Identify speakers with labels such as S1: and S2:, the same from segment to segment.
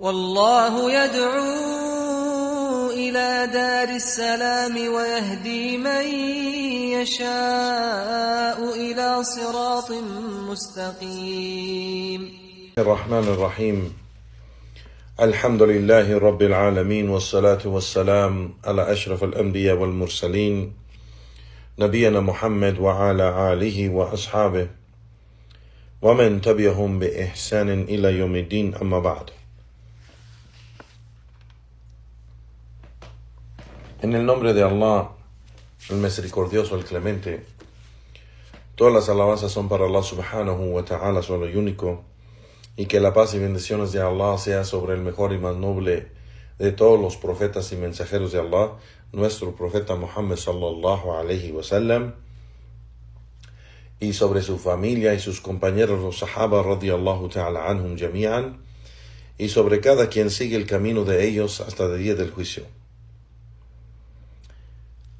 S1: والله يدعو إلى دار السلام ويهدي من يشاء إلى صراط مستقيم.
S2: الرحمن الرحيم. الحمد لله رب العالمين والصلاة والسلام على أشرف الأنبياء والمرسلين نبينا محمد وعلى آله وأصحابه ومن تبعهم بإحسان إلى يوم الدين. أما بعد. En el nombre de Allah, el misericordioso, el clemente, todas las alabanzas son para Allah subhanahu wa ta'ala, solo y único, y que la paz y bendiciones de Allah sea sobre el mejor y más noble de todos los profetas y mensajeros de Allah, nuestro profeta Muhammad sallallahu alayhi wa sallam, y sobre su familia y sus compañeros los sahaba radiyallahu ta'ala anhum jami'an, y sobre cada quien sigue el camino de ellos hasta el día del juicio.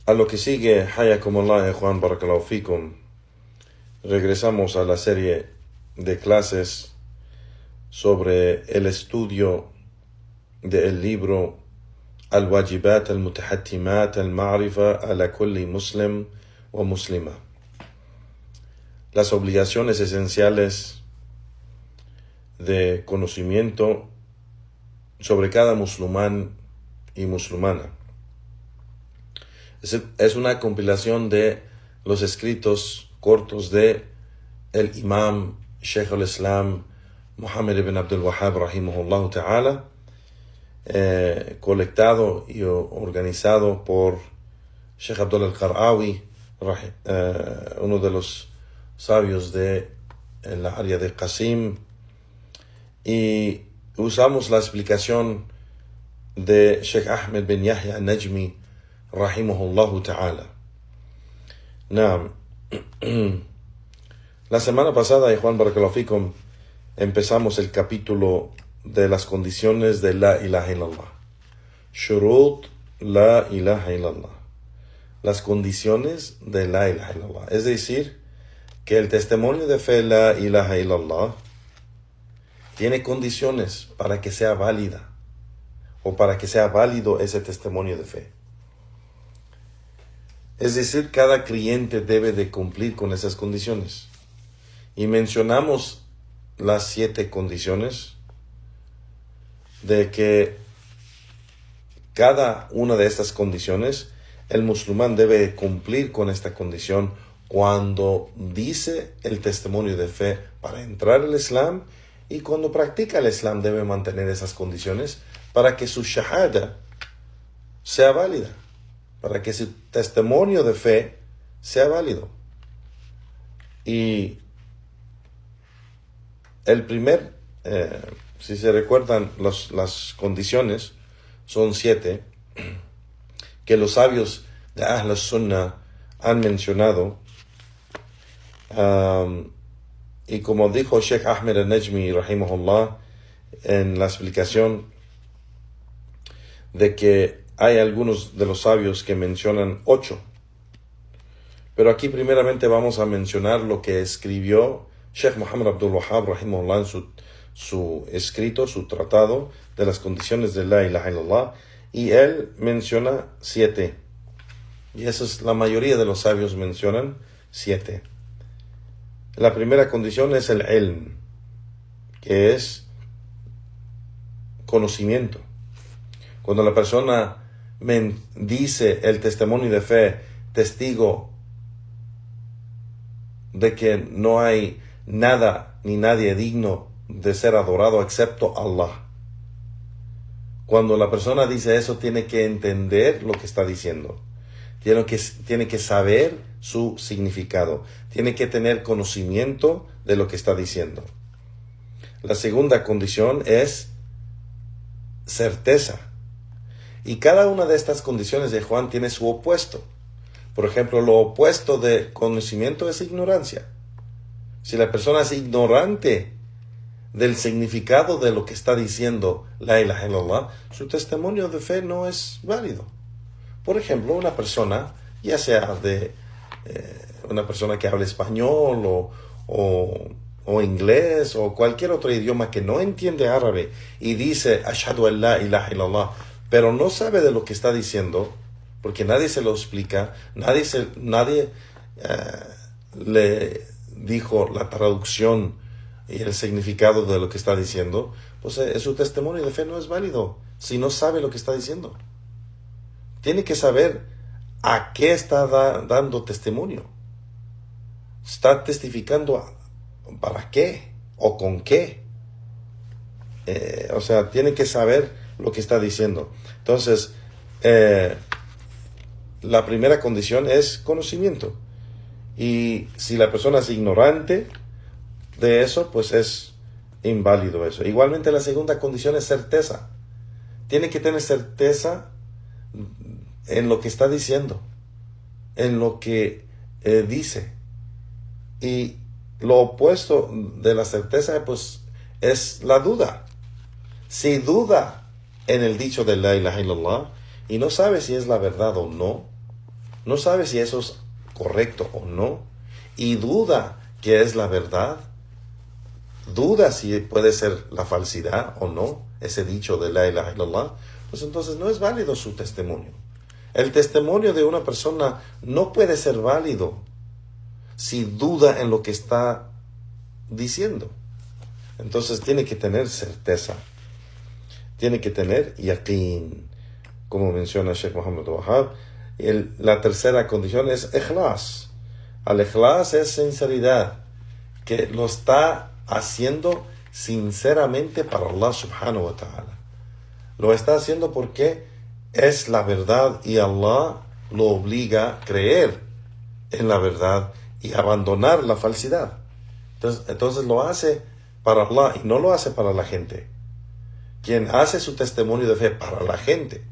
S2: A lo que sigue, hayakumullah ikhwan barakallahu fikum, regresamos a la serie de clases sobre el estudio del libro Al-Wajibat al-Mutahattimat al-Ma'rifa ala kulli muslim wa muslima. Las obligaciones esenciales de conocimiento sobre cada musulmán y musulmana. Es una compilación de los escritos cortos de el imam Sheikh al-Islam Muhammad ibn Abdul Wahhab rahimahullah ta'ala, colectado y organizado por Sheikh Abdullah al-Qar'awi, uno de los sabios de la área de Qasim, y usamos la explicación de Sheikh Ahmed bin Yahya al-Najmi rahimahullah ta'ala. La semana pasada, Ikhwan barakallahu fikum, empezamos el capítulo de las condiciones de la ilaha illallah. Shurut la ilaha illallah. Las condiciones de la ilaha illallah. Es decir, que el testimonio de fe la ilaha illallah tiene condiciones para que sea válida o para que sea válido ese testimonio de fe. Es decir, cada creyente debe de cumplir con esas condiciones. Y mencionamos las 7 condiciones de que cada una de estas condiciones, el musulmán debe cumplir con esta condición cuando dice el testimonio de fe para entrar al Islam, y cuando practica el Islam debe mantener esas condiciones para que su shahada sea válida, para que su testimonio de fe sea válido. Y el primer, si se recuerdan, las condiciones son 7 que los sabios de Ahl Sunnah han mencionado, y como dijo Sheikh Ahmed al-Najmi rahimahullah en la explicación, de que hay algunos de los sabios que mencionan 8, pero aquí primeramente vamos a mencionar lo que escribió Sheikh Muhammad Abdul Wahhab rahimahullah en su escrito, su tratado de las condiciones de la ilaha illallah, y él menciona 7, y eso es la mayoría de los sabios mencionan 7. La primera condición es el ilm, que es conocimiento. Cuando la persona dice el testimonio de fe, testigo de que no hay nada ni nadie digno de ser adorado excepto Allah. Cuando la persona dice eso, tiene que entender lo que está diciendo. Tiene que saber su significado. Tiene que tener conocimiento de lo que está diciendo. La segunda condición es certeza. Y cada una de estas condiciones de Juan tiene su opuesto. Por ejemplo, lo opuesto de conocimiento es ignorancia. Si la persona es ignorante del significado de lo que está diciendo la ilaha illallah, su testimonio de fe no es válido. Por ejemplo, una persona, ya sea de una persona que habla español o o inglés o cualquier otro idioma que no entiende árabe y dice Ashhadu an la ilaha illallah, pero no sabe de lo que está diciendo, porque nadie se lo explica, nadie le dijo la traducción y el significado de lo que está diciendo, pues su testimonio de fe no es válido si no sabe lo que está diciendo. Tiene que saber a qué está dando testimonio. Está testificando para qué o con qué. Tiene que saber lo que está diciendo. Entonces, la primera condición es conocimiento. Y si la persona es ignorante de eso, pues es inválido eso. Igualmente, la segunda condición es certeza. Tiene que tener certeza en lo que está diciendo, en lo que dice. Y lo opuesto de la certeza, pues, es la duda. Si duda en el dicho de la ilaha illallah y no sabe si es la verdad o no, no sabe si eso es correcto o no, y duda que es la verdad, duda si puede ser la falsidad o no, ese dicho de la ilaha illallah, pues entonces no es válido su testimonio. El testimonio de una persona no puede ser válido si duda en lo que está diciendo. Entonces tiene que tener certeza, tiene que tener yaqeen, como menciona Sheikh Muhammad Wahab. La tercera condición es ikhlas. Al ikhlas es sinceridad, que lo está haciendo sinceramente para Allah subhanahu wa ta'ala. Lo está haciendo porque es la verdad y Allah lo obliga a creer en la verdad y abandonar la falsidad. Entonces lo hace para Allah y no lo hace para la gente. Quien hace su testimonio de fe para la gente,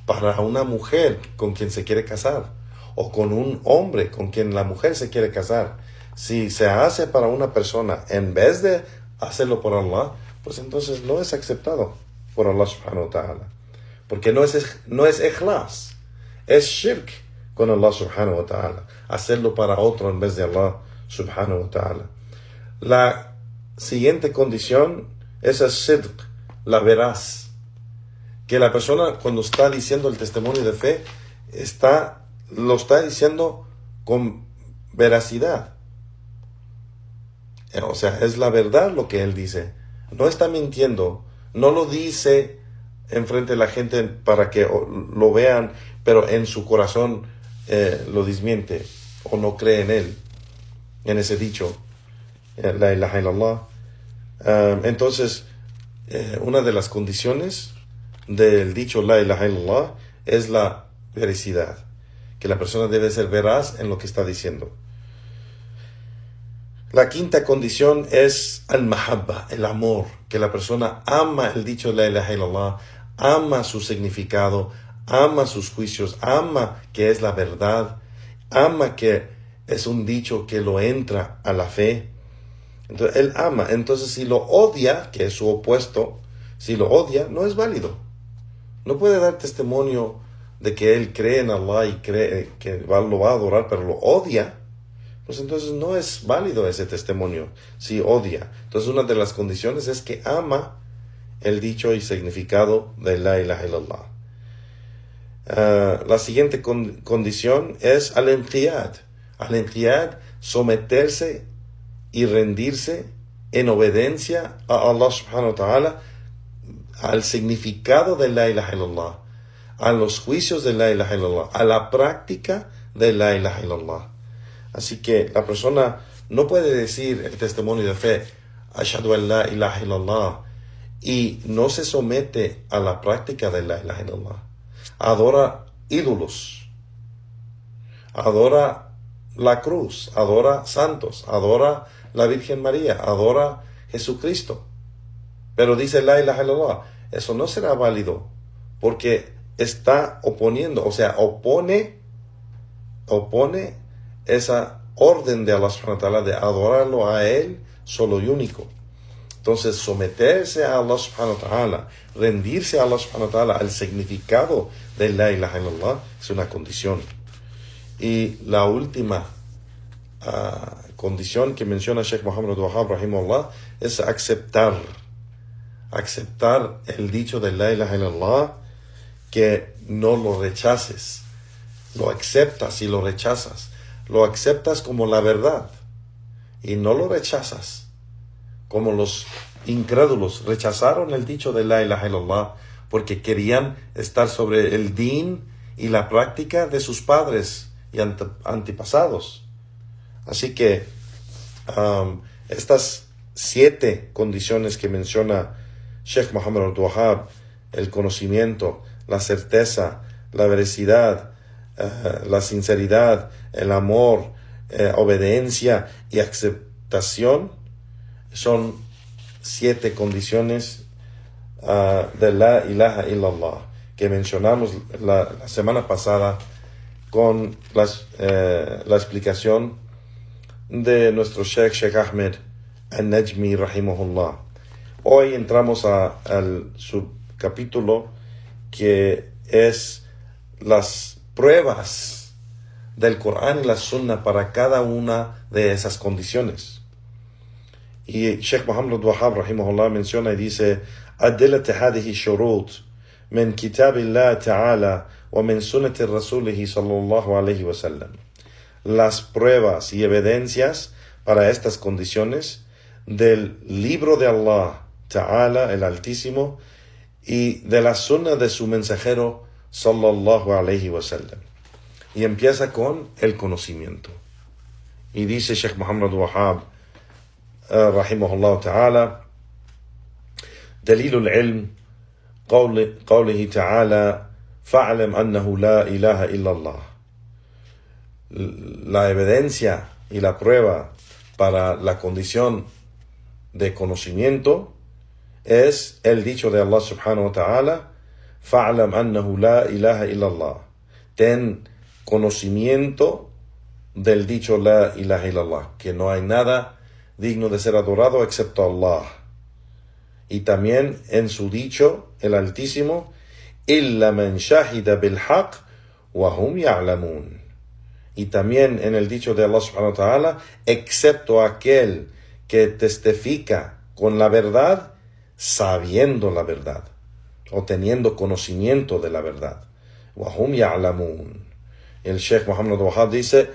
S2: para una mujer con quien se quiere casar, o con un hombre con quien la mujer se quiere casar, si se hace para una persona en vez de hacerlo por Allah, pues entonces no es aceptado por Allah subhanahu wa ta'ala. Porque no es ikhlas, es shirk con Allah subhanahu wa ta'ala, hacerlo para otro en vez de Allah subhanahu wa ta'ala. La siguiente condición es el sidq, la veraz. Que la persona cuando está diciendo el testimonio de fe, lo está diciendo con veracidad. O sea, es la verdad lo que él dice. No está mintiendo, no lo dice enfrente de la gente para que lo vean, pero en su corazón lo desmiente o no cree en él, en ese dicho, la ilaha illallah. Entonces, una de las condiciones del dicho la ilaha illallah es la veracidad, que la persona debe ser veraz en lo que está diciendo. La quinta condición es al-mahabba, el amor, que la persona ama el dicho la ilaha illallah, ama su significado, ama sus juicios, ama que es la verdad, ama que es un dicho que lo entra a la fe. Entonces, él ama. Entonces, si lo odia, que es su opuesto, si lo odia, no es válido. No puede dar testimonio de que él cree en Allah y cree que lo va a adorar, pero lo odia. Pues entonces no es válido ese testimonio si odia. Entonces, una de las condiciones es que ama el dicho y significado de la ilaha illallah. La siguiente condición es al-inqiyad. Al-inqiyad, someterse y rendirse en obediencia a Allah subhanahu wa ta'ala, al significado de la ilaha illallah, a los juicios de la ilaha illallah, a la práctica de la ilaha illallah. Así que la persona no puede decir el testimonio de fe, Ashhadu an la ilaha illallah, y no se somete a la práctica de la ilaha illallah. Adora ídolos, adora la cruz, adora santos, adora la Virgen María, adora Jesucristo. Pero dice la ilaha illallah, eso no será válido, porque está oponiendo, o sea, opone esa orden de Allah subhanahu wa ta'ala de adorarlo a Él solo y único. Entonces, someterse a Allah subhanahu wa ta'ala, rendirse a Allah subhanahu wa ta'ala, al significado de la ilaha illallah, es una condición. Y la última condición que menciona Sheikh Muhammad Wahab rahimahullah es aceptar el dicho de la ilaha illallah, que no lo rechaces, lo aceptas y lo rechazas, lo aceptas como la verdad y no lo rechazas, como los incrédulos rechazaron el dicho de la ilaha illallah porque querían estar sobre el din y la práctica de sus padres y antepasados. Así que estas 7 condiciones que menciona Sheikh Muhammad Abdul-Wahhab, el conocimiento, la certeza, la veracidad, la sinceridad, el amor, obediencia y aceptación, son 7 condiciones de la ilaha illallah que mencionamos la semana pasada con la explicación de nuestro Sheikh Ahmed al-Najmi rahimahullah. Hoy entramos al subcapítulo que es las pruebas del Corán y la Sunna para cada una de esas condiciones. Y Sheikh Muhammad Wahab rahimahullah menciona y dice: "Adillat hadhihi shurut min kitabillah ta'ala wa min sunnati rasulihi sallallahu alayhi wa sallam." Las pruebas y evidencias para estas condiciones del libro de Allah Ta'ala, el Altísimo, y de la sunna de su mensajero sallallahu alayhi wa sallam. Y empieza con el conocimiento. Y dice Sheikh Muhammad Wahab rahimahullah ta'ala: "Dalilul ilm qawlihi ta'ala fa'alam annahu la ilaha illallah." La evidencia y la prueba para la condición de conocimiento es el dicho de Allah subhanahu wa ta'ala: fa'alam annahu la ilaha illallah. Ten conocimiento del dicho la ilaha illallah, que no hay nada digno de ser adorado excepto Allah. Y también en su dicho, el Altísimo: illa man shahida bil haqq wa hum ya'lamun. Y también en el dicho de Allah subhanahu wa ta'ala: excepto aquel que testifica con la verdad, sabiendo la verdad, o teniendo conocimiento de la verdad. وَهُمْ يَعْلَمُونَ. El Sheikh Muhammad Wahab dice,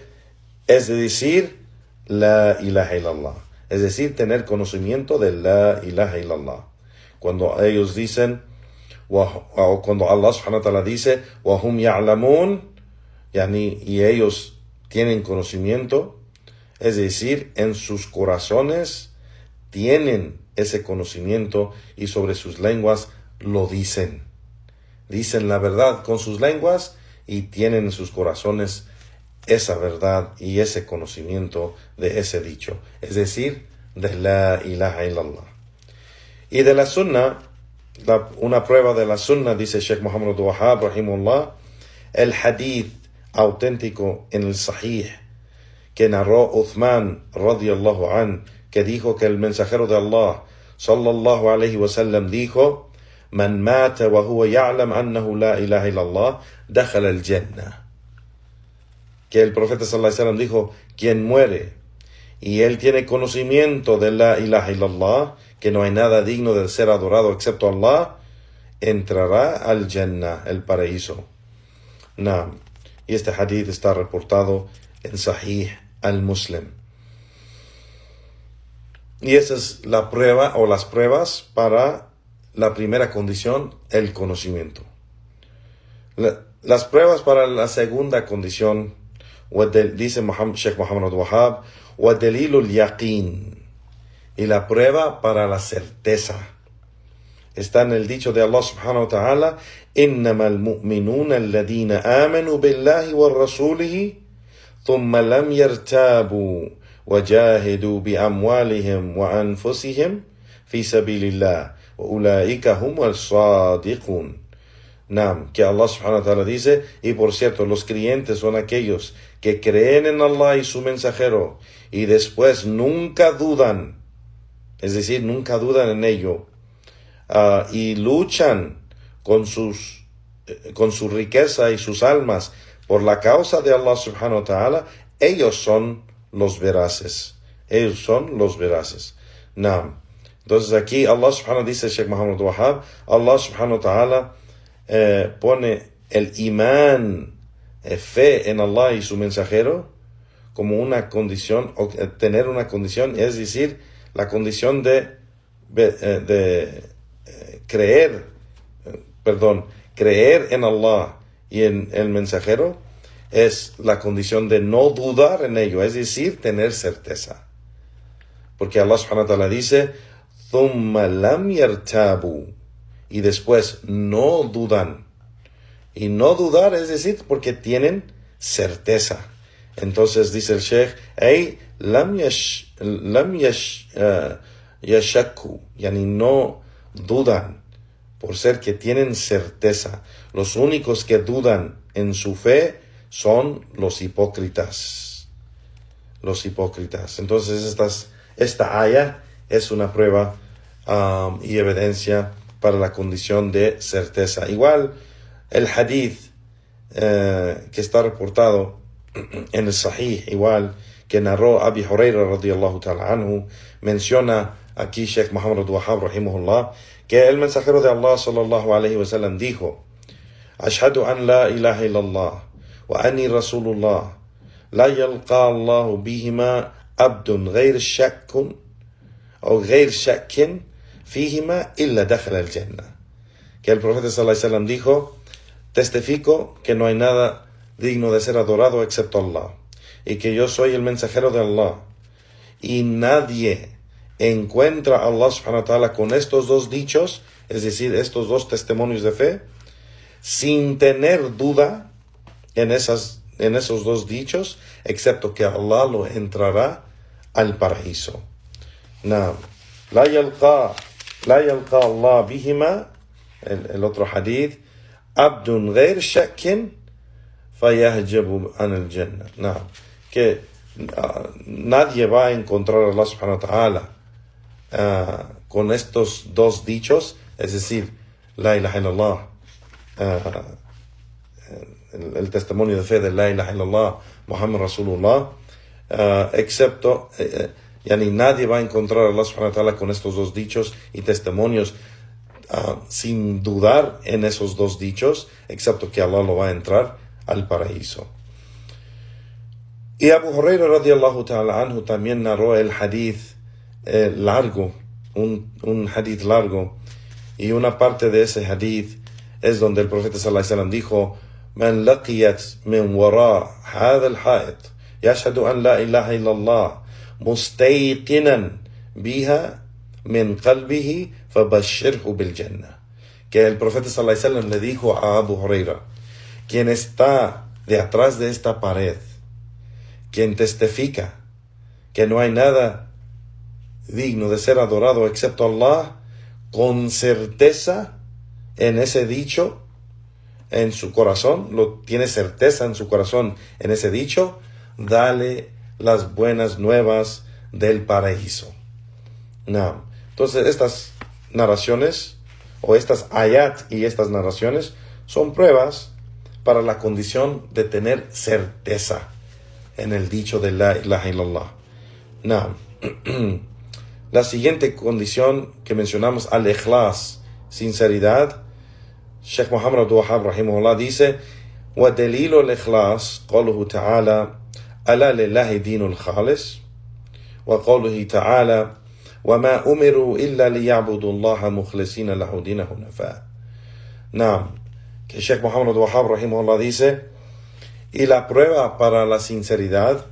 S2: es decir, la ilaha illallah. Es decir, tener conocimiento de la ilaha illallah. Cuando ellos dicen, o cuando Allah subhanahu wa ta'ala dice, وَهُمْ يَعْلَمُونَ, y ellos tienen conocimiento, es decir, en sus corazones tienen ese conocimiento y sobre sus lenguas lo dicen. Dicen la verdad con sus lenguas y tienen en sus corazones esa verdad y ese conocimiento de ese dicho. Es decir, de la ilaha illallah. Y de la sunna, una prueba de la sunna, dice Sheikh Muhammad Wahab rahimahullah, el hadith auténtico en el Sahih que narró Uthman radiyallahu an, que dijo que el mensajero de Allah sallallahu alayhi wa sallam dijo: man mata wa huwa ya'lam annahu la ilaha illallah dakhala al-jannah. Que el profeta sallallahu alayhi wa sallam dijo: quien muere y él tiene conocimiento de la ilaha illallah, que no hay nada digno de ser adorado excepto Allah, entrará al Jannah, el paraíso. Y este hadith está reportado en Sahih al-Muslim. Y esa es la prueba o las pruebas para la primera condición, el conocimiento. Las pruebas para la segunda condición, dice Sheikh Muhammad Wahab, وَدَلِيلُ الْيَقِينِ, y la prueba para la certeza. Está en el dicho de Allah subhanahu wa ta'ala: إِنَّمَا الْمُؤْمِنُونَ الَّذِينَ آمَنُوا بِاللَّهِ وَالرَّسُولِهِ ثُمَّ لَمْ يَرْتَابُوا وَجَاهِدُوا بِأَمْوَالِهِمْ وَأَنفُسِهِمْ فِي سَبِيلِ اللَّهِ وَأُولَٰئِكَ هُمُ الصَّادِقُونَ. Que Allah subhanahu wa ta'ala dice: y por cierto, los creyentes son aquellos que creen en Allah y su mensajero y después nunca dudan, es decir, nunca dudan en ello, y luchan con su riqueza y sus almas por la causa de Allah subhanahu wa ta'ala. Ellos son los veraces. Ellos son los veraces. Naam. Entonces aquí Allah subhanahu dice Sheikh Muhammad Wahab, Allah subhanahu wa ta'ala pone el imán, fe en Allah y su mensajero como una condición, o tener una condición, es decir, la condición de creer en Allah y en el mensajero es la condición de no dudar en ello, es decir, tener certeza. Porque Allah subhanahu wa ta'ala dice, ثُمَّ لَمْ يَرْتَابُوا, y después no dudan. Y no dudar es decir, porque tienen certeza. Entonces dice el Sheikh, ey, lam yashakku, yani no dudan, por ser que tienen certeza. Los únicos que dudan en su fe son los hipócritas. Los hipócritas. Entonces esta aya es una prueba y evidencia para la condición de certeza. Igual el hadith que está reportado en el Sahih, igual que narró Abi Huraira radiyallahu ta'ala anhu, menciona aquí Sheikh Muhammad Wahab rahimahullah, que el mensajero de Allah sallallahu alayhi wa sallam dijo, Ashhadu an la ilaha illallah wa anni rasulullah la yalqa Allahu bihima abdun ghayr shakkun o ghayr shakkin fihima illa dakhala al-jannah. Que el profeta sallallahu alayhi wa sallam dijo, testifico que no hay nada digno de ser adorado excepto Allah, y que yo soy el mensajero de Allah, y nadie encuentra a Allah subhanahu wa ta'ala con estos dos dichos, es decir, estos dos testimonios de fe, sin tener duda en esos dos dichos, excepto que Allah lo entrará al paraíso. No. La yalqa Allah bihima, el otro hadith, abdun ghayr shakkin fayahjabu an al-jannah. No. Que nadie va a encontrar a Allah subhanahu wa ta'ala con estos dos dichos, es decir, la ilaha illallah, el testimonio de fe de la ilaha illallah, Muhammad Rasulullah, excepto, yani nadie va a encontrar a Allah subhanahu wa ta'ala con estos dos dichos y testimonios sin dudar en esos dos dichos, excepto que Allah lo va a entrar al paraíso. Y Abu Huraira radiyallahu ta'ala anhu también narró el hadith largo, un hadith largo, y una parte de ese hadith es donde el profeta sallallahu alaihi wasallam dijo, Man laqiyat min wara hadha al-ha'it yashhadu an la ilaha illallah mustayqinan biha min qalbihi fabashshirhu bil jannah. Que el profeta sallallahu alaihi wasallam le dijo a Abu Huraira, quien está de atrás de esta pared, quien testifica que no hay nada digno de ser adorado excepto Allah, con certeza en ese dicho, en su corazón, lo tiene certeza en su corazón en ese dicho, dale las buenas nuevas del paraíso. No. Entonces estas narraciones, o estas ayat y estas narraciones, son pruebas para la condición de tener certeza en el dicho de la ilaha illallah. No. La siguiente condición que mencionamos, al-ikhlas, sinceridad, Sheikh Muhammad Wahab rahimahullah dice, وَدَلِيلُ الْإِخْلَاصِ قَوْلُهُ تَعَالَى أَلَا لِلَّهِ دِينُ الْخَالِصِ وَقَوْلُهُ تَعَالَى وَمَا أُمِرُوا إِلَّا لِيَعْبُدُوا اللَّهَ مُخْلِصِينَ لَهُ دِينَ حُنَفَاءَ. Que Sheikh Muhammad Wahab rahimahullah dice, y la prueba para la sinceridad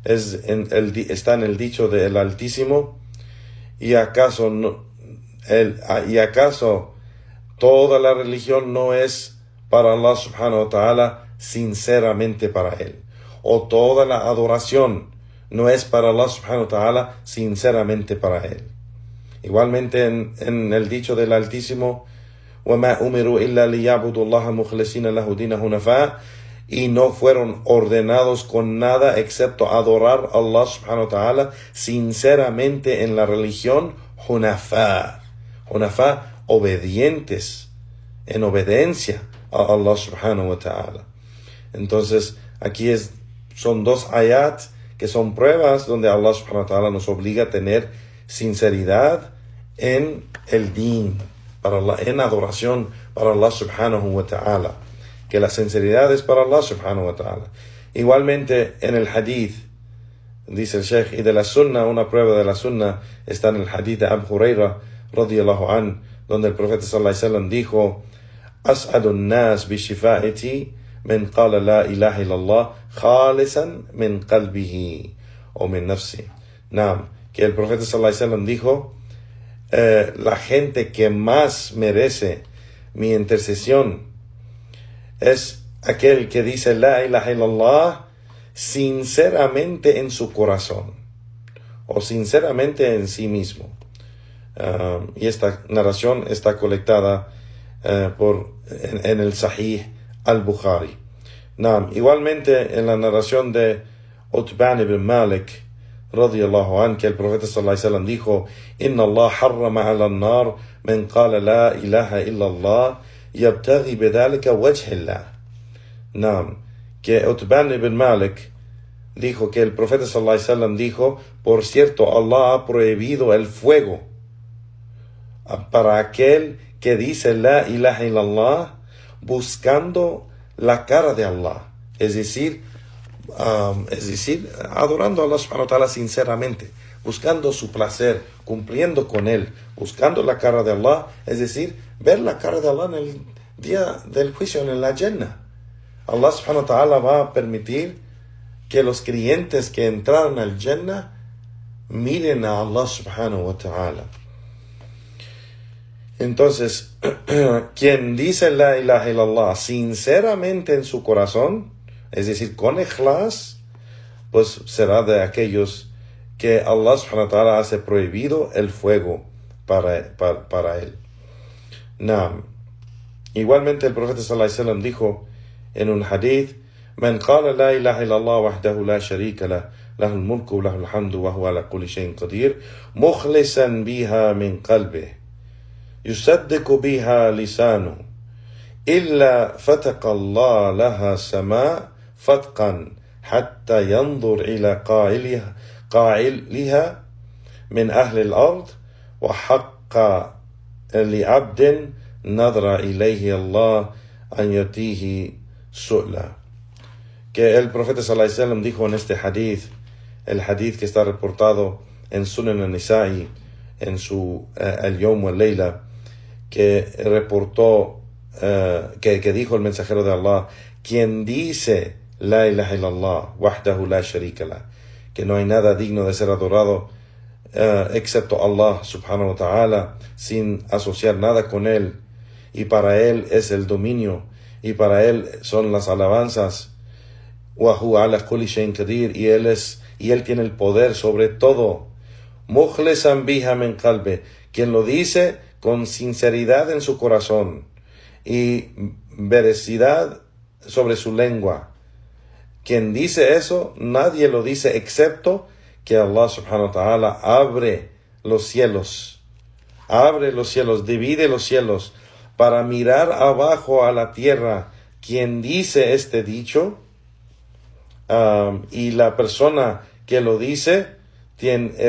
S2: está en el dicho del Altísimo, y acaso toda la religión no es para Allah subhanahu wa ta'ala sinceramente para Él, o toda la adoración no es para Allah subhanahu wa ta'ala sinceramente para Él. Igualmente en el dicho del Altísimo, وَمَا أُمِرُوا إِلَّا لِيَعْبُدُوا اللَّهَ مُخْلِصِينَ لَهُ دِينَ حُنَفَاءَ, y no fueron ordenados con nada excepto adorar a Allah subhanahu wa ta'ala sinceramente en la religión, hunafa, obedientes, en obediencia a Allah subhanahu wa ta'ala. Entonces aquí son dos ayat que son pruebas donde Allah subhanahu wa ta'ala nos obliga a tener sinceridad en el din, en adoración para Allah subhanahu wa ta'ala, que la sinceridad es para Allah subhanahu wa ta'ala. Igualmente en el hadith, dice el Sheikh, y de la sunna, una prueba de la sunna está en el hadith de Abu Huraira radiyallahu an, donde el profeta sallallahu alaihi wasallam dijo: as'adun nas bi shifa'ati من قال لا إله إلا الله خالصا من قلبه o min nafsi. Que el profeta sallallahu alaihi wasallam dijo: la gente que más merece mi intercesión es aquel que dice la ilaha illallah sinceramente en su corazón o sinceramente en sí mismo. Y esta narración está colectada en el Sahih al-Bukhari. Igualmente en la narración de Utban ibn Malik radiyallahu anhu, que el profeta sallallahu alaihi wasallam dijo: Inna Allah harrama ala an-nar man qala la ilaha illa Allah yabtaghi bidhalika wajh Allah. Que Utban ibn Malik dijo que el profeta sallallahu alaihi wasallam dijo: por cierto, Allah ha prohibido el fuego para aquel que dice la ilaha illa Allah buscando la cara de Allah, es decir, adorando a Allah subhanahu wa ta'ala sinceramente, buscando su placer, cumpliendo con él, buscando la cara de Allah, es decir, ver la cara de Allah en el día del juicio, en la Jannah. Allah subhanahu wa ta'ala va a permitir que los creyentes que entraron al Jannah miren a Allah subhanahu wa ta'ala. Entonces, quien dice la ilaha illallah sinceramente en su corazón, es decir, con ikhlas, pues será de aquellos que Allah subhanahu wa ta'ala hace prohibido el fuego para él. Igualmente el profeta sallallahu alaihi wasallam dijo en un hadith: Man qala la ilaha illallah wahdahu la sharika lah, lahul mulku wa lahul hamdu wa huwa ala kulli shay'in qadir, mukhlisan biha min qalbih, يصدق بها لسانه إلا فتق الله لها سماء فتقا حتى ينظر إلى قائلها من أهل الأرض وحق لعبد نظر إليه الله أن يؤتيه سؤلا. Que el profeta sallallahu alaihi wasallam dijo en este hadith, el hadith que está reportado en Sunan al-Nisa'i, en su al-Yawm wal-Layla, que reportó, que dijo el mensajero de Allah: quien dice la ilaha illallah wahdahu la sharika lah, que no hay nada digno de ser adorado excepto Allah subhanahu wa ta'ala, sin asociar nada con él, y para él es el dominio, y para él son las alabanzas, wa huwa ala kulli shay'in qadir, y él tiene el poder sobre todo, mukhlisan biha min qalbi, quien lo dice con sinceridad en su corazón y veracidad sobre su lengua. Quien dice eso, nadie lo dice excepto que Allah subhanahu wa ta'ala abre los cielos, divide los cielos para mirar abajo a la tierra. Quien dice este dicho, y la persona que lo dice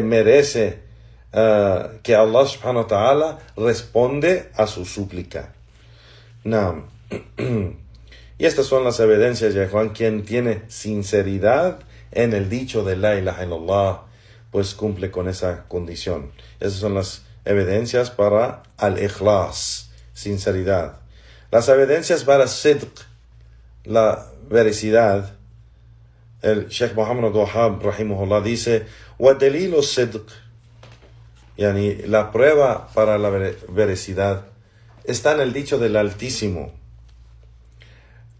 S2: merece que Allah subhanahu wa ta'ala responde a su súplica. Y estas son las evidencias de Juan. Quien tiene sinceridad en el dicho de la ilaha illallah, pues cumple con esa condición. Esas son las evidencias para al-ikhlas, sinceridad. Las evidencias para sidq, la veracidad. El Sheikh Muhammad Abdul-Wahhab rahimahullah dice: wa dalilu sidq, yani la prueba para la veracidad está en el dicho del Altísimo: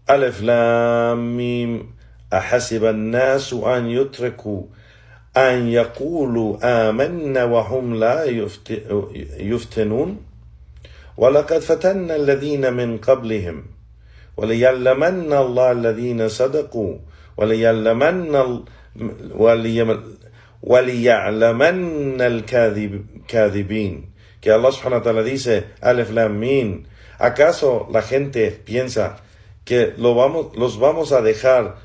S2: Alif Lam Mim ahasiba an-nasu an yutraku an yaqulu amanna wa hum la yuftanun wa laqad fatanna alladhina min qablihim wa liya'lamanna Allah alladhina sadaqu wa liya'lamanna al-kadhibin. Que Allah subhanahu wa ta'ala dice: Alif Lam Mim, ¿acaso la gente piensa que los vamos a dejar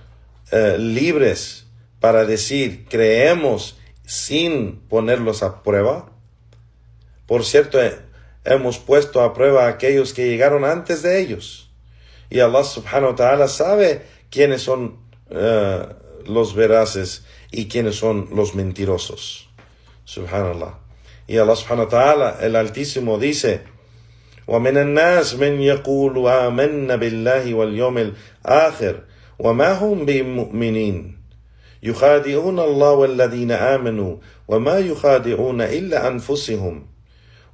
S2: libres para decir creemos sin ponerlos a prueba? Por cierto, hemos puesto a prueba a aquellos que llegaron antes de ellos. Y Allah subhanahu wa ta'ala sabe quiénes son los veraces y quiénes son los mentirosos. Subhanallah. Y Allah subhanahu wa ta'ala, el Altísimo, dice: وَمِنَ النَّاسِ مَنْ يَقُولُ آمَنَّ بِاللَّهِ وَالْيَوْمِ الْآخِرِ وَمَا هُمْ بِمُؤْمِنِينَ يُخَادِعُونَ اللَّهَ وَالَّذِينَ آمَنُوا وَمَا يُخَادِعُونَ إِلَّا أَنفُسَهُمْ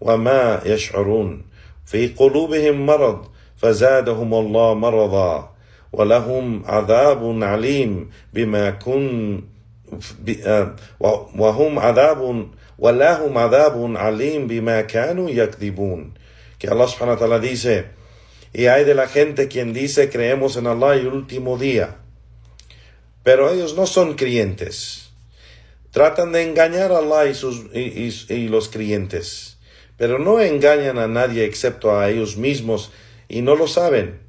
S2: وَمَا يَشْعُرُونَ فِي قُلُوبِهِمْ مَرَضٌ فَزَادَهُمُ اللَّهُ مَرَضًا وَلَهُمْ عَذَابٌ عَلِيمٌ بِمَا كَانُوا يَكْذِبُونَ. Que Allah subhanahu wa ta'ala dice: y hay de la gente quien dice creemos en Allah y el último día, pero ellos no son creyentes. Tratan de engañar a Allah y los creyentes, pero no engañan a nadie excepto a ellos mismos y no lo saben.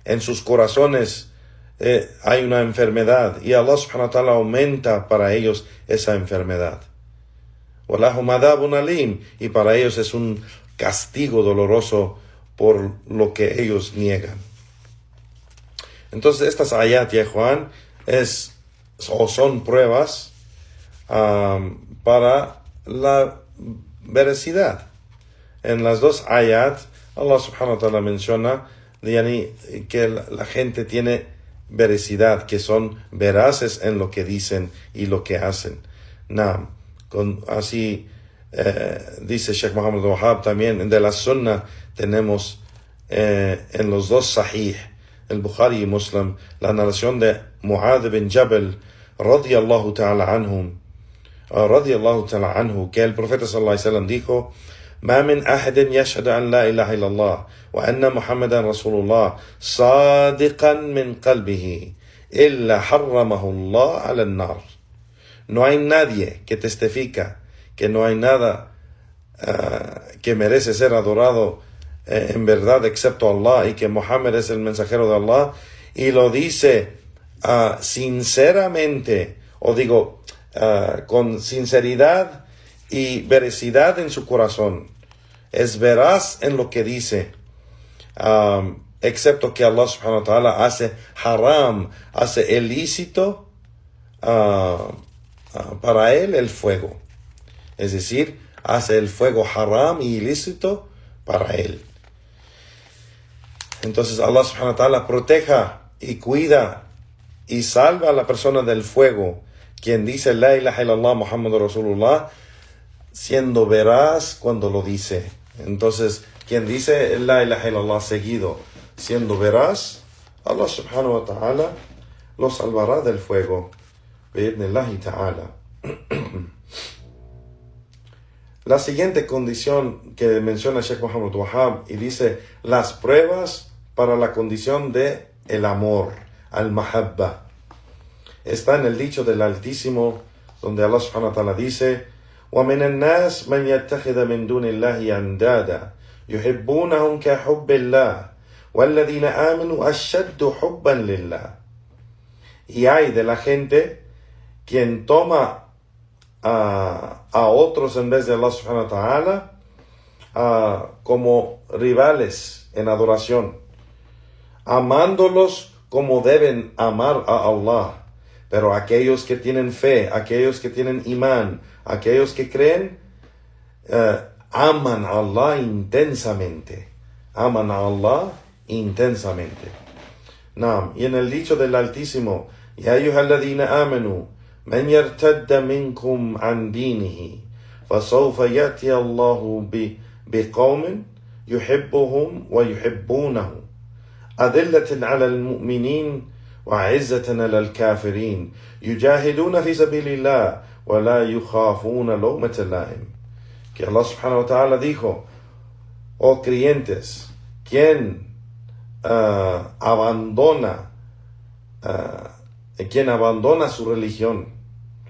S2: En sus corazones hay una enfermedad y Allah subhanahu wa ta'ala aumenta para ellos esa enfermedad. Walahum adabun alim, y para ellos es un castigo doloroso por lo que ellos niegan. Entonces estas ayat, ya Juan, son pruebas para la veracidad. En las dos ayat, Allah subhanahu wa ta'ala menciona que la gente tiene veracidad, que son veraces en lo que dicen y lo que hacen. Así dice Sheikh Muhammad Wahab también. De la Sunnah tenemos en los dos Sahih, el Bukhari y Muslim, la narración de Mu'adh bin Jabal radiyallahu ta'ala anhu, que el profeta sallallahu alaihi wasallam dijo: ما من أحد يشهد أن لا إله إلا الله وأن محمدا رسول الله صادقا من قلبه إلا حرمه الله على النار. No hay nadie que testifica que no hay nada que merece ser adorado en verdad excepto Allah, y que Muhammad es el mensajero de Allah, y lo dice sinceramente, con sinceridad y veracidad en su corazón. Es veraz en lo que dice, excepto que Allah subhanahu wa ta'ala hace haram, hace ilícito para él el fuego. Es decir, hace el fuego haram y ilícito para él. Entonces Allah subhanahu wa ta'ala proteja y cuida y salva a la persona del fuego, quien dice la ilaha illallah Muhammadur Rasulullah, siendo veraz cuando lo dice. Entonces, quien dice la ilaha illallah seguido, siendo veraz, Allah subhanahu wa ta'ala lo salvará del fuego. Bi'idhnillahi ta'ala. La siguiente condición que menciona Sheikh Muhammad Wahab, y dice las pruebas para la condición de el amor, al-mahabba, está en el dicho del Altísimo, donde Allah subhanahu wa ta'ala dice: وَمِنَ النَّاسِ مَنْ يَتَّخِذَ مِنْ دُونِ اللَّهِ أَنْدَادًا يُحِبُّونَهُمْ كَحُبِّ اللَّهِ وَالَّذِينَ آمَنُوا أَشَّدُّ حُبًّا لِلَّهِ. Y hay de la gente quien toma a otros en vez de Allah subhanahu wa ta'ala como rivales en adoración, amándolos como deben amar a Allah. Pero aquellos que tienen fe, aquellos que tienen imán, aquellos que creen, aman a Allah intensamente. Aman a Allah intensamente. Y en el dicho del Altísimo: Ya ayyuhalladhina amanu man yartadda minkum an dinihi fasawfa yati Allahu biqawmin yuhibbuhum wa yuhibbunahu adillatin ala al-mu'minin وعزة على الكافرين يجاهدون في سبيل الله ولا يخافون لومة لائم. Que Allah subhanahu wa ta'ala dijo: oh creyentes, quien abandona su religión,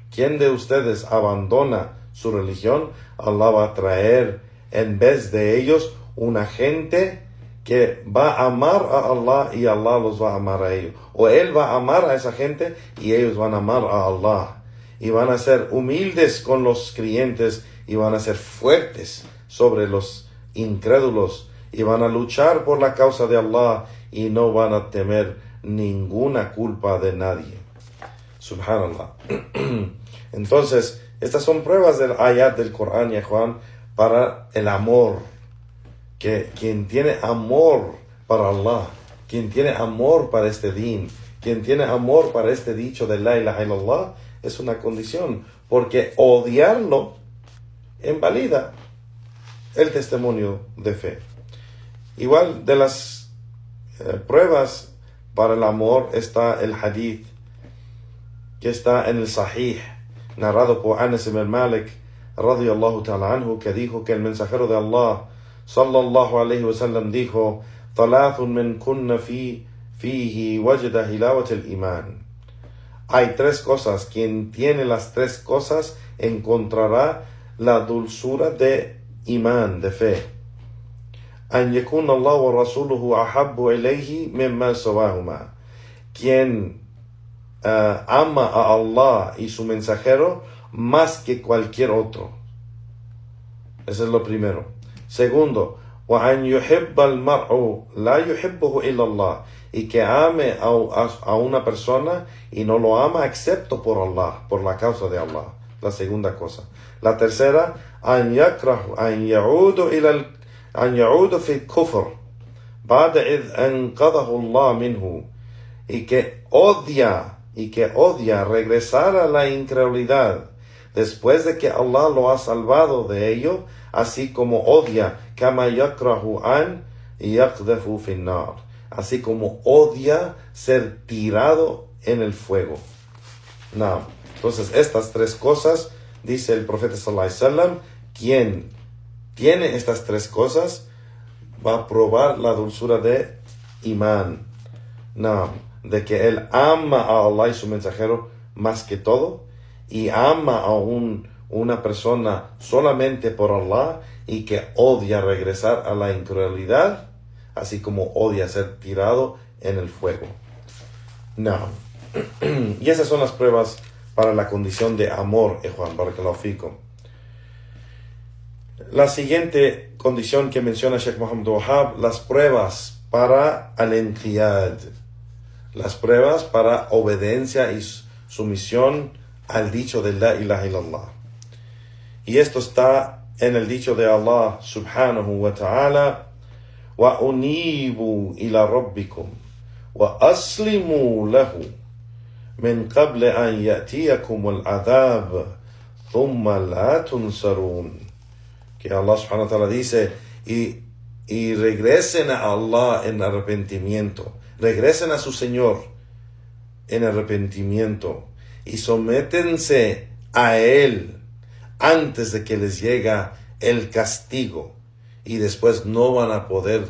S2: quien de ustedes abandona su religión, Allah va a traer en vez de ellos una gente que va a amar a Allah y Allah los va a amar a ellos. O Él va a amar a esa gente y ellos van a amar a Allah. y van a ser humildes con los creyentes y van a ser fuertes sobre los incrédulos y van a luchar por la causa de Allah y no van a temer ninguna culpa de nadie. Subhanallah. Entonces, estas son pruebas del ayat del Corán, ya Juan, para el amor. Que quien tiene amor para Allah, quien tiene amor para este din, quien tiene amor para este dicho de la ilaha illallah, es una condición, porque odiarlo invalida el testimonio de fe. Igual de las pruebas para el amor está el hadith que está en el Sahih, narrado por Anas ibn Malik radiyallahu ta'ala anhu, que dijo que el mensajero de Allah sallallahu alayhi wa sallam dijo: "Thalathun min kunna fihi wajada hilawat al-iman." Hay tres cosas. Quien tiene las tres cosas encontrará la dulzura de imán, de fe. An yakun Allah wa rasuluhu ahabbu ilayhi mimma sawahuma. Quien ama a Allah y su mensajero más que cualquier otro. Eso es lo primero. Segundo, wa an yuhibba al-mar'u la yuhibbuhu illa Allah. Y que ame a una persona y no lo ama excepto por Allah, por la causa de Allah. La segunda cosa. La tercera, an yakrahu an ya'udu fi al-kufr ba'da id anqadahu Allah minhu. Y que odia regresar a la incredulidad después de que Allah lo ha salvado de ello, así como odia kama yakrahu an yaqdafu fi an-nar, así como odia ser tirado en el fuego. No. Entonces, estas tres cosas, dice el profeta sallallahu alaihi wasallam, quien tiene estas tres cosas va a probar la dulzura de imán. No. De que él ama a Allah y su mensajero más que todo, y ama a una persona solamente por Allah, y que odia regresar a la incredulidad, así como odia ser tirado en el fuego. No. Y esas son las pruebas para la condición de amor, Juan, barakallahu fikum. La siguiente condición que menciona Sheikh Muhammad Wahab, las pruebas para al-inqiyad, las pruebas para obediencia y sumisión al dicho de la ilaha illallah. Y esto está en el dicho de Allah subhanahu wa ta'ala: wa unibu ila rabbikum wa aslimu lahu min qabli an ya'tiyakum al-adhab thumma la tunsarun. Que Allah subhanahu wa ta'ala dice, y regresen a Allah en arrepentimiento, regresen a su Señor en arrepentimiento y sométense a Él antes de que les llegue el castigo, y después no van a poder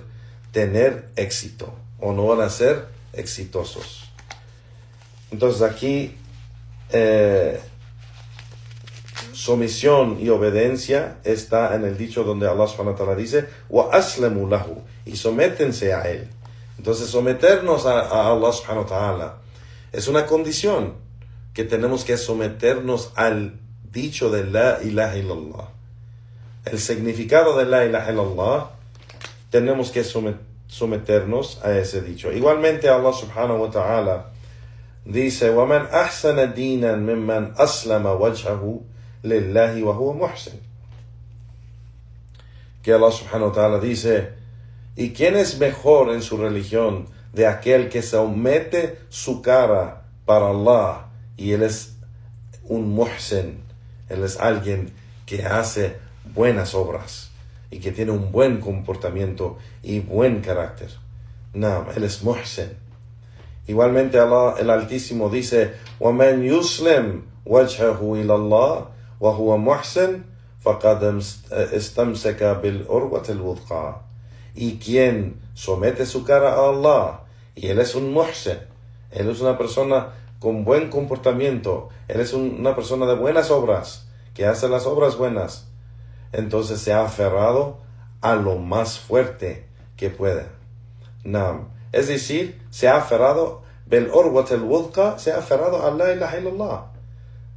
S2: tener éxito o no van a ser exitosos. Entonces aquí sumisión y obediencia está en el dicho donde Allah subhanahu wa ta'ala dice: wa aslamu lahu, y sométense a Él. Entonces someternos a Allah subhanahu wa ta'ala es una condición, que tenemos que someternos al dicho de la ilaha illallah. El significado de la ilaha illallah, tenemos que someternos a ese dicho. Igualmente Allah subhanahu wa ta'ala dice: وَمَنْ أَحْسَنَ دِينًا مِمَّنْ أَسْلَمَ وَجْهَهُ لِلَّهِ وَهُوَ مُحْسِنٌ. Que Allah subhanahu wa ta'ala dice: ¿y quién es mejor en su religión de aquel que somete su cara para Allah y él es un muhsin? Él es alguien que hace buenas obras y que tiene un buen comportamiento y buen carácter. No, él es muhsin. Igualmente Allah el Altísimo dice: وَمَنْ يُسْلِمْ وَجْهَهُ إِلَى اللَّهِ وَهُوَ مُحْسِنٌ فَقَدْ اسْتَمْسَكَ بِالْعُرْوَةِ الْوُثْقَى. Y quien somete su cara a Allah y él es un muhsin, él es una persona con buen comportamiento, él es una persona de buenas obras, que hace las obras buenas, entonces se ha aferrado a lo más fuerte que puede. Nam. Es decir, se ha aferrado bil urwat al-wuthqa, se ha aferrado a la ilaha illallah.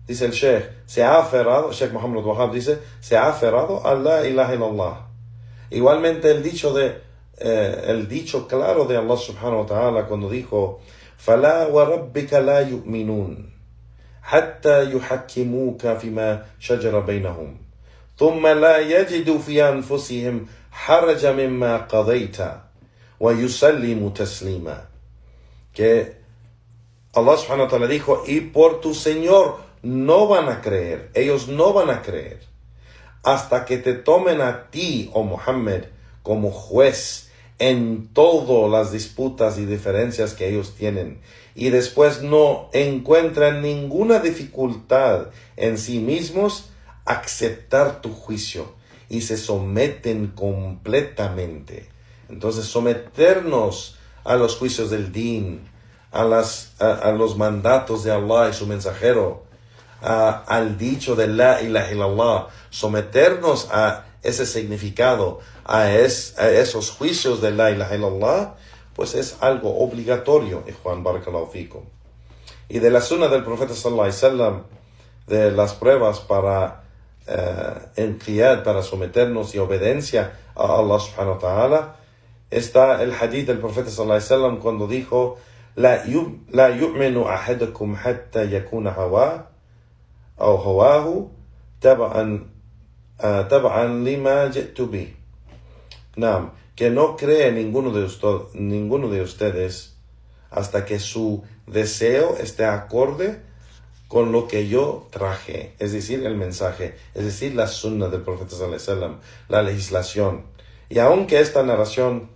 S2: dice el Sheikh, Sheikh Muhammad Wahab dice, se ha aferrado a la ilaha illallah. Igualmente el dicho claro de Allah subhanahu wa ta'ala cuando dijo, فَلَا وَرَبِّكَ لَا يُؤْمِنُونَ حَتَّى يُحَكِّمُوكَ فِيمَا شَجَرَ بَيْنَهُمْ ثُمَّ لَا يَجِدُوا فِي أَنفُسِهِمْ حَرَجًا مِمَّا قَضَيْتَ وَيُسَلِّمُوا تَسْلِيمًا. Que Allah subhanahu wa ta'ala dijo, y por tu Señor no van a creer, ellos no van a creer, hasta que te tomen a ti, oh Muhammad, como juez en todas las disputas y diferencias que ellos tienen, y después no encuentran ninguna dificultad en sí mismos aceptar tu juicio, y se someten completamente. Entonces, someternos a los juicios del Din, a los mandatos de Allah y su mensajero, al dicho de la ilaha illallah, someternos a ese significado, a esos juicios de la ilaha illallah, pues es algo obligatorio, Juan Barakallahu Fikum. Y de la sunna del profeta sallallahu alaihi wasallam, de las pruebas para enqiyad, para someternos y obediencia a Allah subhanahu wa ta'ala, está el hadith del profeta sallallahu alaihi wasallam cuando dijo, la yu'minu ahadukum hatta yakuna hawa أو هواه تبعا لما جئت به. Naam, que no cree ninguno de ustedes hasta que su deseo esté acorde con lo que yo traje, es decir, el mensaje, es decir, la sunna del profeta sallallahu alaihi wasallam, la legislación. Y aunque esta narración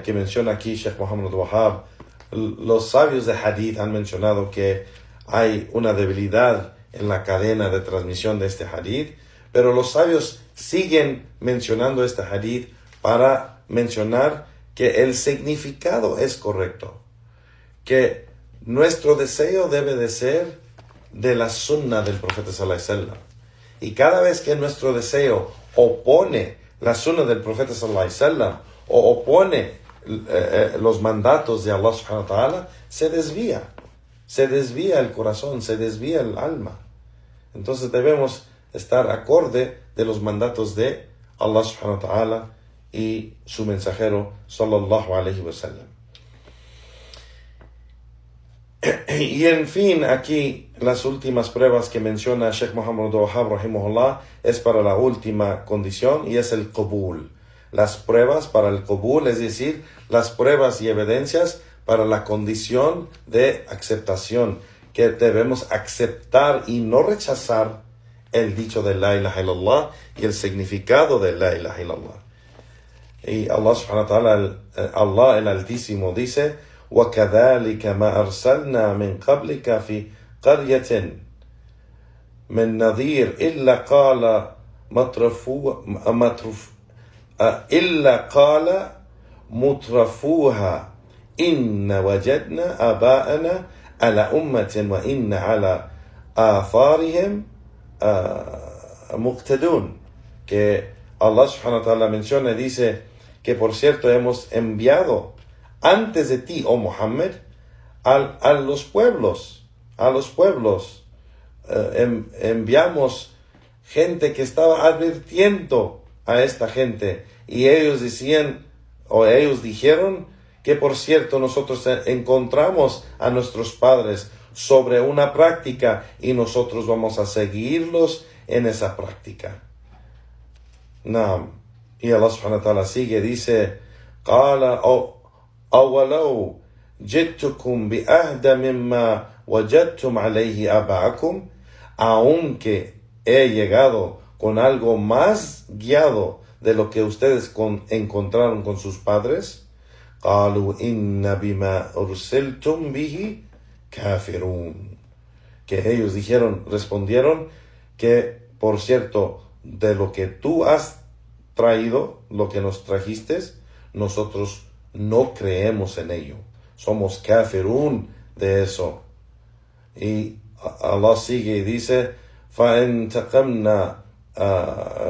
S2: que menciona aquí Sheikh Muhammad Wahab, los sabios de hadith han mencionado que hay una debilidad en la cadena de transmisión de este hadith, pero los sabios siguen mencionando este hadith para mencionar que el significado es correcto, que nuestro deseo debe de ser de la sunna del profeta sallallahu alaihi wasallam, y cada vez que nuestro deseo opone la sunna del profeta sallallahu alaihi wasallam o opone los mandatos de Allah subhanahu wa ta'ala, se desvía el corazón, se desvía el alma. Entonces debemos estar acorde de los mandatos de Allah subhanahu wa ta'ala y su mensajero sallallahu alaihi wasallam. Y en fin, aquí las últimas pruebas que menciona Sheikh Muhammad Wahab rahimahullah es para la última condición, y es el qabul. Las pruebas para el qabul, es decir, las pruebas y evidencias para la condición de aceptación, que debemos aceptar y no rechazar el dicho de la ilaha illallah y el significado de la ilaha illallah. Y Allah subhanahu wa ta'ala, Allah el Altísimo dice, وَكَذَلِكَ مَا أَرْسَلْنَا مِنْ قَبْلِكَ فِي قَرْيَةٍ مِنْ نَذِيرٍ إِلَّا قَالَ مُتْرَفُوهَا إِنَّ وَجَدْنَا آبَاءَنَا على أمة وإن على آثارهم مقتدون. Que Allah subhanahu wa ta'ala menciona y dice que por cierto hemos enviado antes de ti, oh Muhammad, a los pueblos, enviamos gente que estaba advirtiendo a esta gente, y ellos dijeron que por cierto nosotros encontramos a nuestros padres sobre una práctica y nosotros vamos a seguirlos en esa práctica. Naam. Y Allah subhanahu wa ta'ala sigue, dice, قَالَ أَوَلَوْ جِئْتُكُمْ بِأَهْدَ مِمَّا وَجَدْتُمْ عَلَيْهِ آبَاءَكُمْ, aunque he llegado con algo más guiado de lo que ustedes encontraron con sus padres. قالوا إن بما أرسلتم به كافرون. Que ellos respondieron que por cierto, de lo que tú has traído, lo que nos trajiste, nosotros no creemos en ello. Somos kafirun de eso. Y Allah sigue y dice, فَإِنْتَقَمْنَا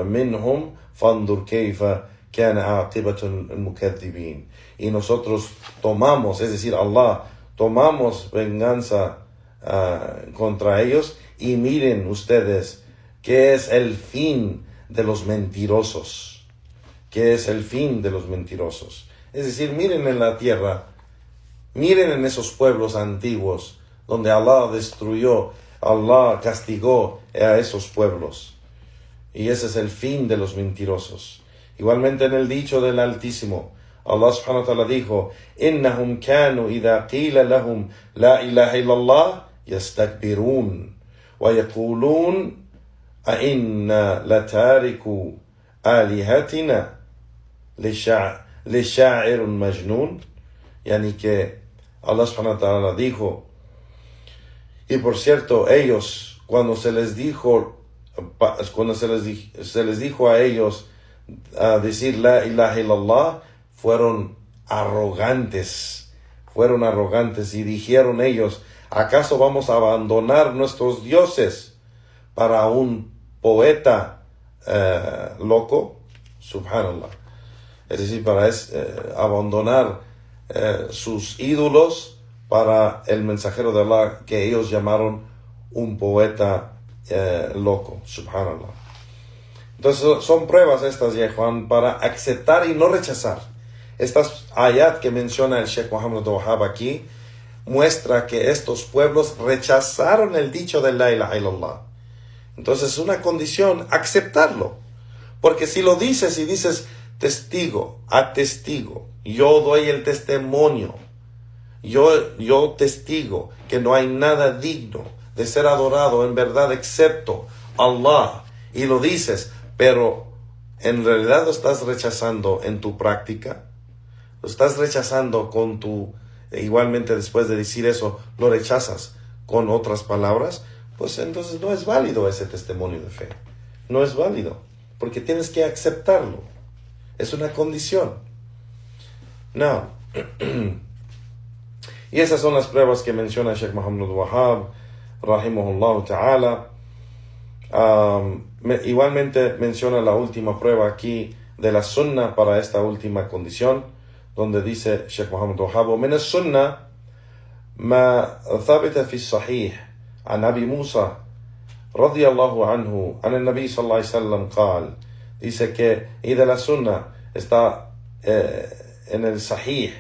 S2: مِنْهُمْ فَانْظُرْ كَيْفَ كَانَ عَاقِبَةُ الْمُكَذِّبِينَ. Y nosotros tomamos, es decir, Allah, tomamos venganza contra ellos, y miren ustedes qué es el fin de los mentirosos. ¿Qué es el fin de los mentirosos? Es decir, miren en la tierra, miren en esos pueblos antiguos donde Allah destruyó, Allah castigó a esos pueblos. Y ese es el fin de los mentirosos. Igualmente en el dicho del Altísimo, Allah subhanahu wa ta'ala dijo: إِنَّهُمْ كَانُوا إِذَا قِيلَ لَهُمْ لَا إِلَهَ إِلَّا اللَّهِ يَسْتَكْبِرُونَ وَيَقُولُونَ أَإِنَّا لَتَارِكُوا آلِهَتِنَا لِشَاعِرٍ مَجْنُونَ. Yani que Allah subhanahu wa ta'ala dijo, y por cierto, ellos, cuando se les dijo a ellos a decir la ilaha illallah, fueron arrogantes y dijeron ellos: ¿acaso vamos a abandonar nuestros dioses para un poeta loco? Subhanallah. Es decir, para abandonar sus ídolos para el mensajero de Allah, que ellos llamaron un poeta loco. Subhanallah. Entonces son pruebas estas, ya Juan, para aceptar y no rechazar. Estas ayat que menciona el Sheikh Muhammad Abdul Wahhab aquí muestra que estos pueblos rechazaron el dicho de la ilaha illallah. Entonces es una condición aceptarlo, porque si lo dices y dices testigo, atestigo, yo doy el testimonio, yo testigo que no hay nada digno de ser adorado en verdad excepto Allah, y lo dices, pero en realidad lo estás rechazando en tu práctica, lo estás rechazando con igualmente después de decir eso, lo rechazas con otras palabras, pues entonces no es válido ese testimonio de fe. No es válido, porque tienes que aceptarlo. Es una condición. No. Y esas son las pruebas que menciona Sheikh Muhammad Abdul Wahhab, rahimahullah ta'ala. Igualmente menciona la última prueba aquí de la sunnah para esta última condición, donde dice Sheikh Muhammad Abdul Wahhab: من السنة ما ثبت في الصحيح عن أبي موسى رضي الله عنه عن النبي صلى الله عليه وسلم قال. Dice que, y de la sunnah está en el sahih,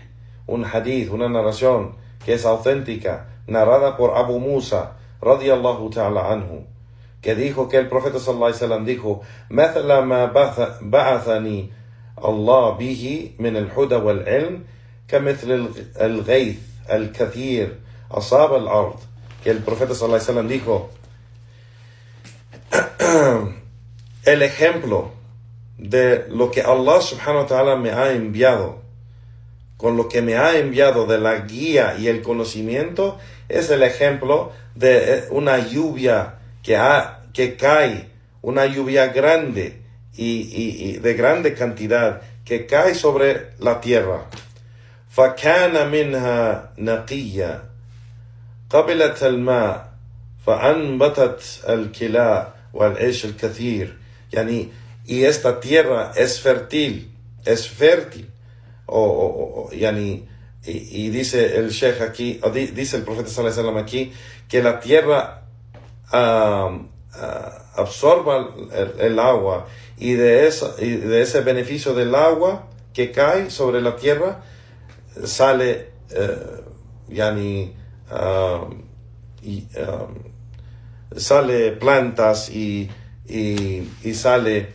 S2: un hadith, una narración que es auténtica, narrada por Abu Musa radiyallahu ta'ala anhu, que dijo que el profeta sallallahu alaihi wasallam dijo: مثل ما بعثني الله به من الهدى والعلم كمثل الغيث الكثير أصاب الأرض. Que el profeta sallallahu alaihi wasallam dijo: el ejemplo de lo que Allah subhanahu wa ta'ala me ha enviado, con lo que me ha enviado de la guía y el conocimiento, es el ejemplo de una lluvia que cae, una lluvia grande y de grande cantidad que cae sobre la tierra. فَكَانَ مِنْهَا نَقِيًّا قَبِلَتْ الْمَاء فَأَنْبَتَتْ الْكِلَاء وَالْعِشْ الْكَثِير. Y esta tierra es fértil. Y dice el Sheikh aquí, dice el profeta sallallahu alaihi wasallam aquí, que la tierra absorba el agua, y de ese beneficio del agua que cae sobre la tierra sale sale plantas y sale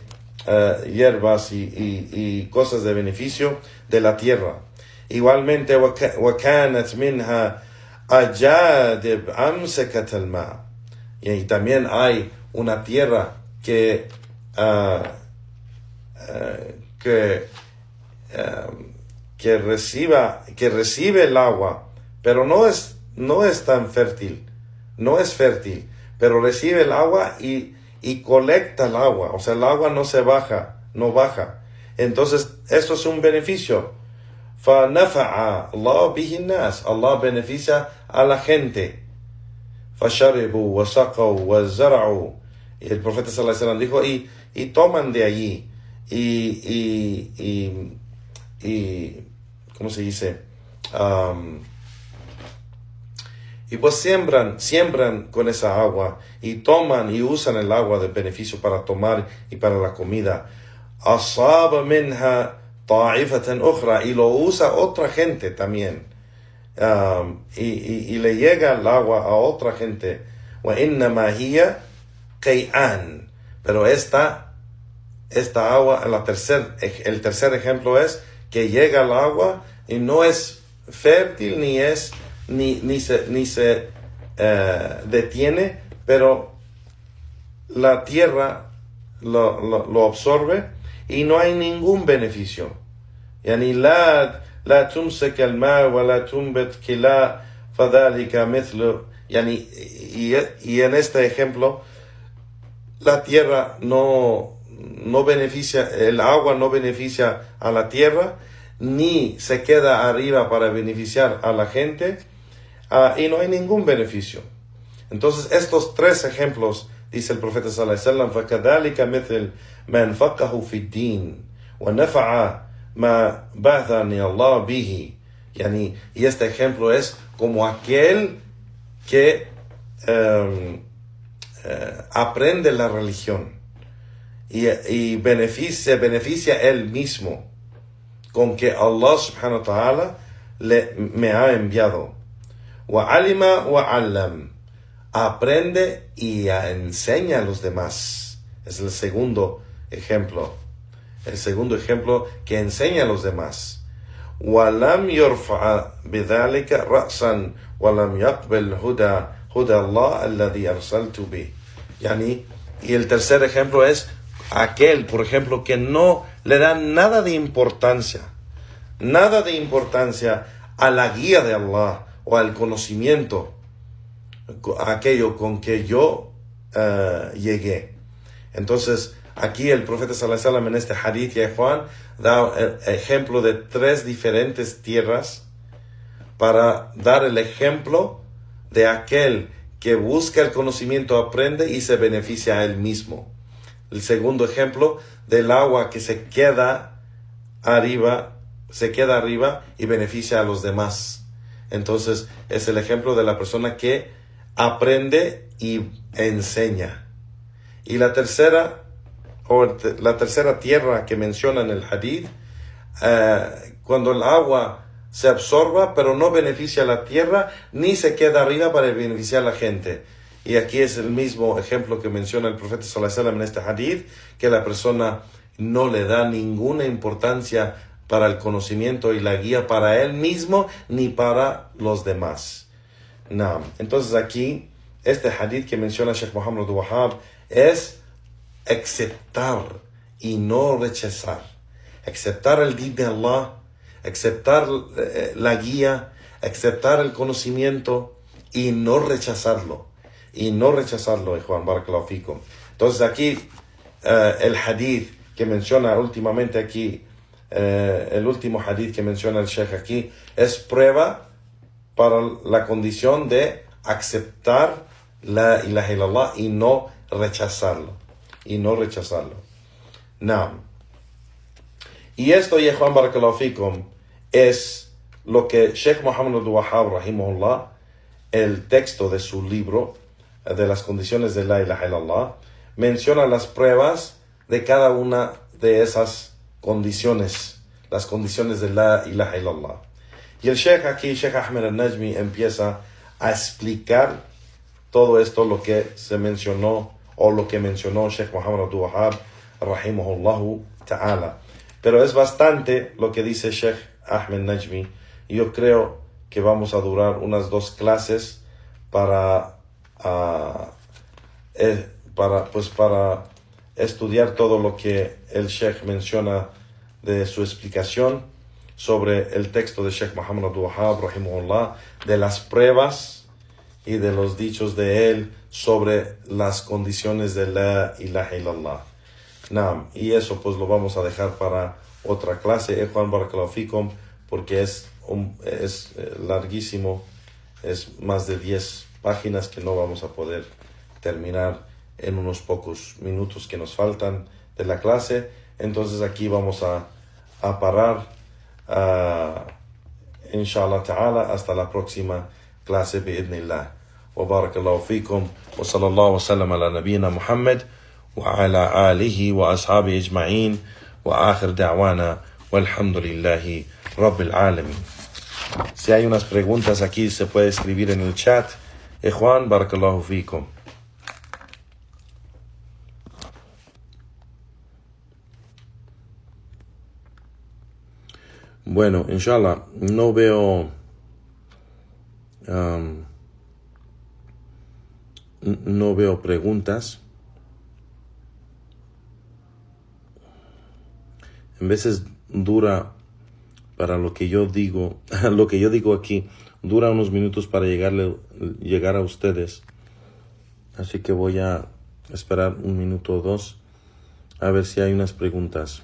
S2: hierbas y cosas de beneficio de la tierra. Igualmente, وَكَانَتْ مِنْهَا أَجَادِبْ أَمْسَكَتَ الْمَاء. Y también hay una tierra que recibe el agua, pero no es tan fértil, no es fértil, pero recibe el agua y colecta el agua, o sea, el agua no baja. Entonces, esto es un beneficio. فَنَفَعَ اللَّهُ بِهِ النَّاسِ. Allah beneficia a la gente. فَشَرِبُوا وَسَقَوْا وَزَرَعُوا. Y el profeta sallallahu alaihi wasallam dijo, y toman de allí, y ¿cómo se dice? y pues siembran con esa agua y toman y usan el agua de beneficio para tomar y para la comida. أصاب منها طائفة أخرى, y lo usa otra gente también, y le llega el agua a otra gente. وإنما هي قيعان, pero esta agua, el tercer ejemplo es que llega el agua y no es fértil ni se detiene, pero la tierra lo absorbe y no hay ningún beneficio. يعني لا تمسك الماء ولا تنبت كلا فذلك مثل, y en este ejemplo la tierra no beneficia, el agua no beneficia a la tierra, ni se queda arriba para beneficiar a la gente, y no hay ningún beneficio. Entonces estos tres ejemplos, dice el profeta sallallahu alaihi wasallam, فَكَذَلِكَ مِثْلَ مَنْ فَقَهُ فِي الدِّينِ وَنَفَعَ مَا بَعَثَنِي اللَّهُ بِهِ. Y este ejemplo es como aquel que aprende la religión y beneficia él mismo con que Allah subhanahu wa ta'ala me ha enviado. وَعَلِمَ وَعَلَّمَ, aprende y enseña a los demás. Es el segundo ejemplo. El segundo ejemplo, que enseña a los demás. وَلَمْ يَرْفَعَ بِذَلِكَ رَأْسًا وَلَمْ يَقْبَلْ هُدَى اللَّهِ الَّذِي أَرْسَلْتُ بِهِ. Y el tercer ejemplo es aquel, por ejemplo, que no le da nada de importancia a la guía de Allah o al conocimiento, aquello con que yo llegué. Entonces, aquí el profeta sallallahu alaihi wasallam en este hadith, ya Juan, da el ejemplo de tres diferentes tierras para dar el ejemplo de aquel que busca el conocimiento, aprende y se beneficia a él mismo. El segundo ejemplo del agua que se queda arriba y beneficia a los demás. Entonces es el ejemplo de la persona que aprende y enseña. Y la tercera tierra que menciona en el hadith, cuando el agua se absorba pero no beneficia a la tierra ni se queda arriba para beneficiar a la gente. Y aquí es el mismo ejemplo que menciona el profeta sallallahu alaihi wasallam en este hadith, que la persona no le da ninguna importancia para el conocimiento y la guía para él mismo ni para los demás. No. Entonces aquí, este hadith que menciona Sheikh Muhammad Abdul Wahhab es aceptar y no rechazar. Aceptar el din de Allah, aceptar la guía, aceptar el conocimiento y no rechazarlo. Juan Barakallahu Fikum. Entonces aquí el hadith que menciona últimamente aquí, el último hadith que menciona el Sheikh aquí, es prueba para la condición de aceptar la ilaha illallah y no rechazarlo. Naam. Y esto, ya Juan Barakallahu Fikum, es lo que Sheikh Muhammad Abdul Wahhab rahimahullah, el texto de su libro de las condiciones de la ilaha illallah, menciona las pruebas de cada una de esas condiciones, las condiciones de la ilaha illallah. Y el Sheikh aquí, Sheikh Ahmed al-Najmi, empieza a explicar todo esto, lo que se mencionó o lo que mencionó Sheikh Muhammad Abdul Wahhab rahimahullahu ta'ala. Pero es bastante lo que dice Sheikh Ahmed Najmi, y yo creo que vamos a durar unas 2 clases para estudiar todo lo que el Sheikh menciona de su explicación sobre el texto de Sheikh Muhammad Abdul Wahhab rahimahullah, de las pruebas y de los dichos de él sobre las condiciones de la ilaha illallah. Naam, y eso pues lo vamos a dejar para otra clase, Juan Barakallahu Fikum, porque es larguísimo, es más de 10 páginas que no vamos a poder terminar en unos pocos minutos que nos faltan de la clase. Entonces aquí vamos a parar, inshallah ta'ala, hasta la próxima clase bi'idhnillah. Wa barakallahu fikum. Wa sallallahu wa sallam ala nabiyyina Muhammad wa ala alihi wa ashabi ajma'in. Wa akhir da'wana walhamdulillahi rabbil alamin. Si hay unas preguntas aquí, se puede escribir en el chat. Juan, barakallahu fikum. Bueno, inshallah, no veo preguntas. En veces dura para lo que yo digo aquí, dura unos minutos para llegar a ustedes. Así que voy a esperar un minuto o dos a ver si hay unas preguntas.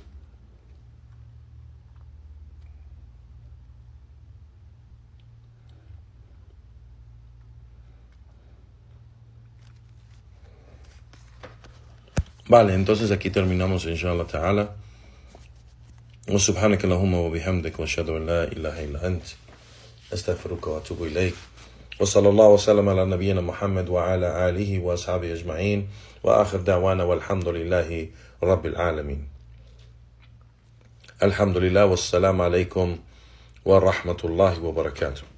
S2: Vale, entonces aquí terminamos, inshallah ta'ala. Wa subhanaka Allahumma wa bihamdik wa ashhadu an la ilaha illa ant astaghfiruka wa atubu ilayk. Wa sallallahu wa sallam ala nabiyyina Muhammad wa ala alihi wa ashabihi ajma'in. Wa akhir da'wana walhamdulillahi rabbil alamin. Alhamdulillah, wassalamu alaykum wa rahmatullahi wa barakatuh.